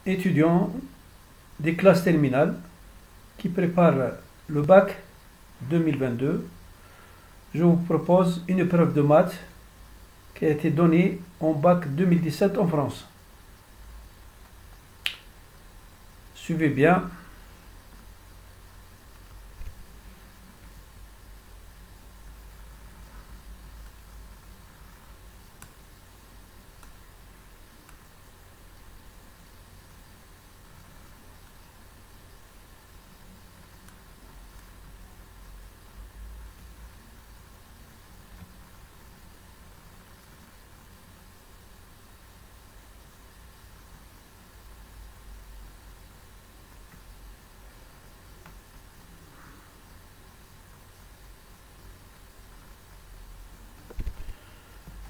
étudiants des classes terminales qui préparent le bac 2022, je vous propose une épreuve de maths qui a été donnée en bac 2017 en France. Suivez bien.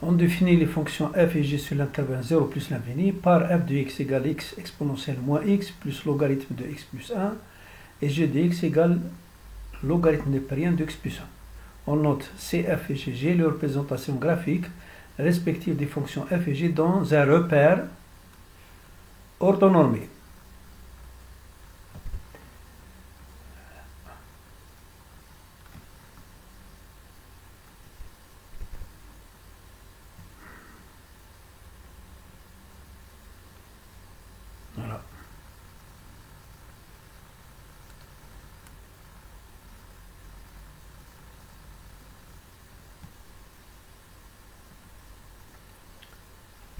On définit les fonctions f et g sur l'intervalle 0 plus l'infini par f de x égale x exponentielle moins x plus logarithme de x plus 1 et g de x égale logarithme népérien de x plus 1. On note cf et gg les représentations graphiques respectives des fonctions f et g dans un repère orthonormé. Voilà.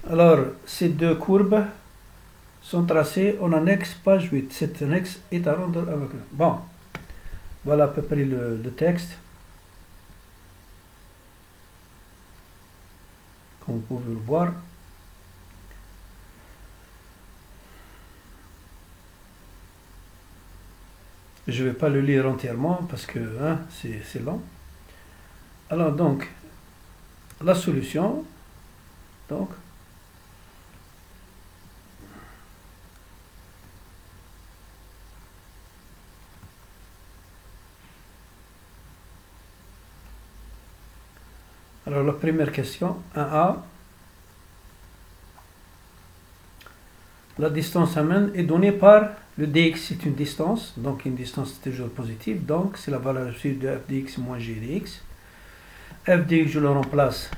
Alors, ces deux courbes sont tracées en annexe page 8. Cette annexe est à rendre avec... Bon, voilà à peu près le texte. Comme vous pouvez le voir. Je ne vais pas le lire entièrement parce que hein, c'est long. Alors donc, la solution, donc, alors la première question, 1A, la distance amène est donnée par le dx, c'est une distance, donc une distance toujours positive, donc c'est la valeur absolue de f dx moins g dx. F dx, je le remplace,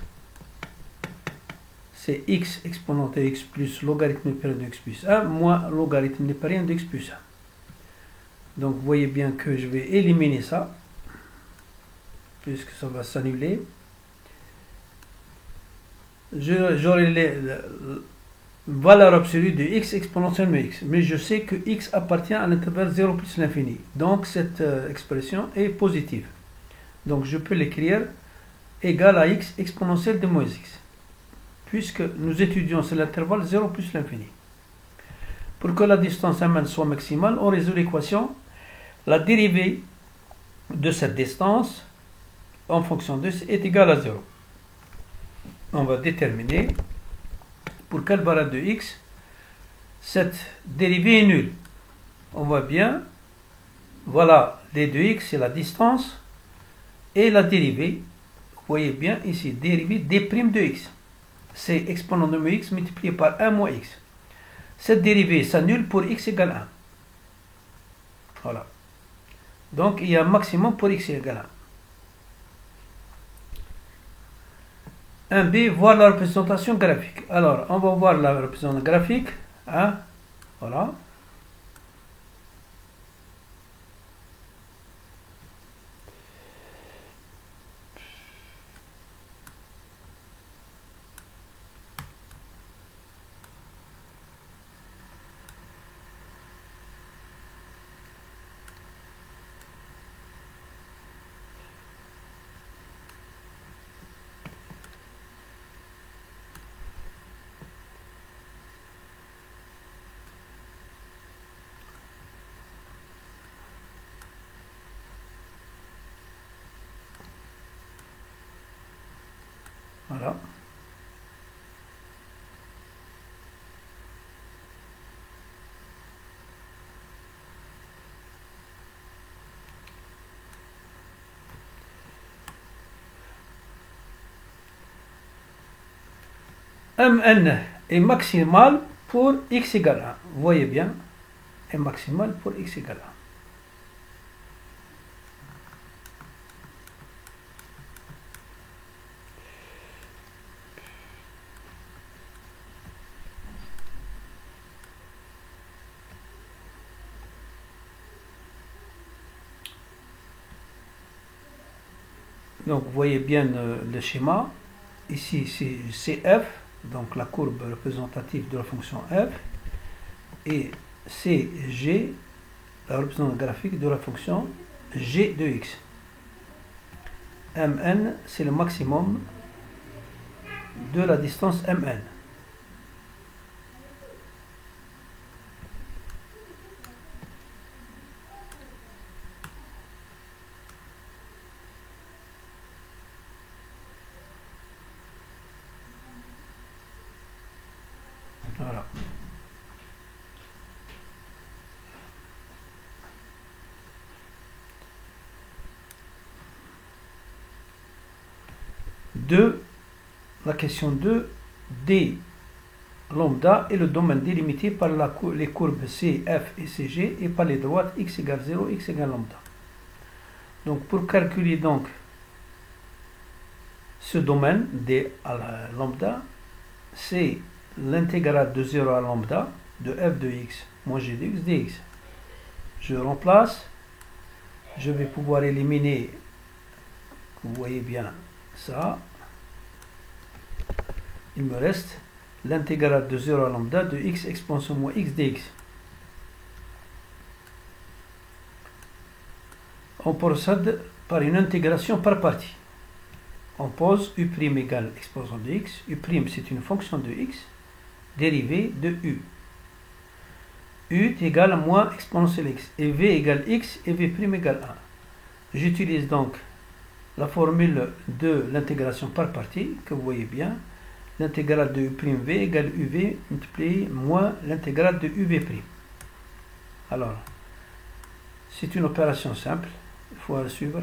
c'est x exponent de x plus logarithme népérien de x plus 1 moins logarithme népérien de x plus 1. Donc vous voyez bien que je vais éliminer ça, puisque ça va s'annuler. J'aurai les valeur absolue de x exponentielle de x, mais je sais que x appartient à l'intervalle 0 plus l'infini, donc cette expression est positive, donc je peux l'écrire égal à x exponentielle de moins x, puisque nous étudions sur l'intervalle 0 plus l'infini. Pour que la distance amène soit maximale, on résout l'équation, la dérivée de cette distance en fonction de x est égale à 0. On va déterminer pour quelle valeur de x cette dérivée est nulle. On voit bien, voilà, d de x c'est la distance et la dérivée, vous voyez bien ici, dérivée d' de x, c'est exponent de x multiplié par 1 moins x. Cette dérivée s'annule pour x égale 1. Voilà. Donc il y a un maximum pour x égale 1. 1b, voir la représentation graphique. Alors, on va voir la représentation graphique. Hein? Voilà. Voilà. Mn est maximal pour x égale 1. Vous voyez bien, m maximal pour x égale 1. Donc vous voyez bien le schéma. Ici c'est f, donc la courbe représentative de la fonction f, et c'est g, la représentation graphique de la fonction g de x. Mn, c'est le maximum de la distance Mn. Voilà. La question 2, D lambda est le domaine délimité par les courbes C, F et CG et par les droites x égale 0, x égale lambda. Donc pour calculer donc ce domaine D à la lambda, c'est l'intégrale de 0 à lambda de f de x moins g de x dx. Je remplace, je vais pouvoir éliminer, vous voyez bien ça, il me reste l'intégrale de 0 à lambda de x exponentielle moins x dx. On procède par une intégration par partie. On pose u' égale exposant de x. U' c'est une fonction de x dérivée de u. U est égal à moins exponentielle x. Et v égale x et v' égale 1. J'utilise donc la formule de l'intégration par partie, que vous voyez bien. L'intégrale de u'v égale uv multiplié moins l'intégrale de uv'. Alors, c'est une opération simple. Il faut la suivre.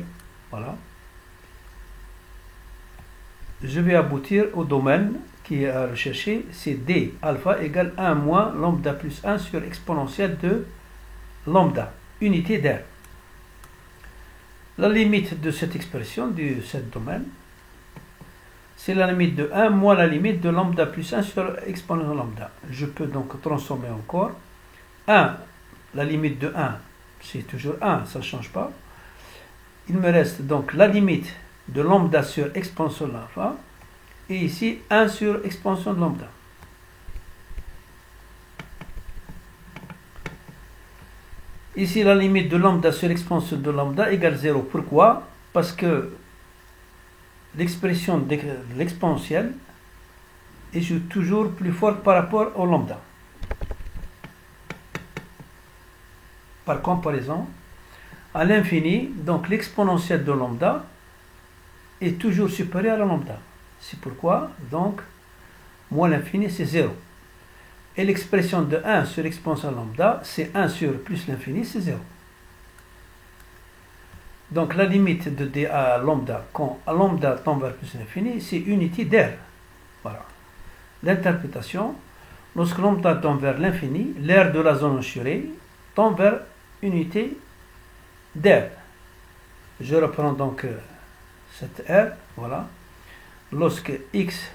Voilà. Je vais aboutir au domaine qui est à rechercher, c'est d alpha égale 1 moins lambda plus 1 sur exponentielle de lambda, unité d'air. La limite de cette expression, de ce domaine, c'est la limite de 1 moins la limite de lambda plus 1 sur exponentielle lambda. Je peux donc transformer encore. 1, la limite de 1, c'est toujours 1, ça ne change pas. Il me reste donc la limite de lambda sur exponentielle alpha, et ici 1 sur expansion de lambda. Ici la limite de lambda sur expansion de lambda égale 0. Pourquoi? Parce que l'expression de l'exponentielle est toujours plus forte par rapport au lambda. Par comparaison, à l'infini, donc l'exponentielle de lambda est toujours supérieure à la lambda. C'est pourquoi, donc, moins l'infini, c'est 0. Et l'expression de 1 sur exponentielle lambda, c'est 1 sur plus l'infini, c'est 0. Donc, la limite de d à lambda, quand lambda tend vers plus l'infini, c'est unité d'air. Voilà. L'interprétation, lorsque lambda tend vers l'infini, l'aire de la zone assurée tend vers unité d'air. Je reprends donc cette aire, voilà. Lorsque x,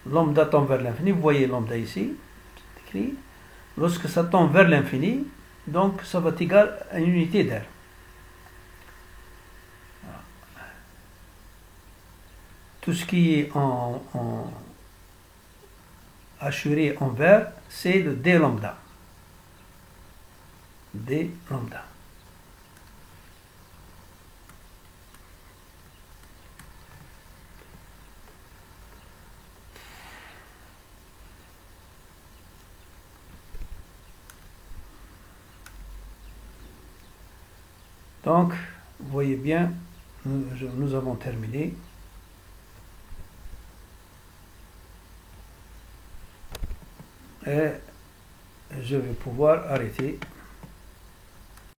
lambda tend vers l'infini, vous voyez lambda ici, c'est écrit. Lorsque ça tend vers l'infini, donc ça va être égal à une unité d'air. Voilà. Tout ce qui est en assuré en vert, c'est le d lambda. D lambda. Donc, vous voyez bien, nous avons terminé. Et je vais pouvoir arrêter.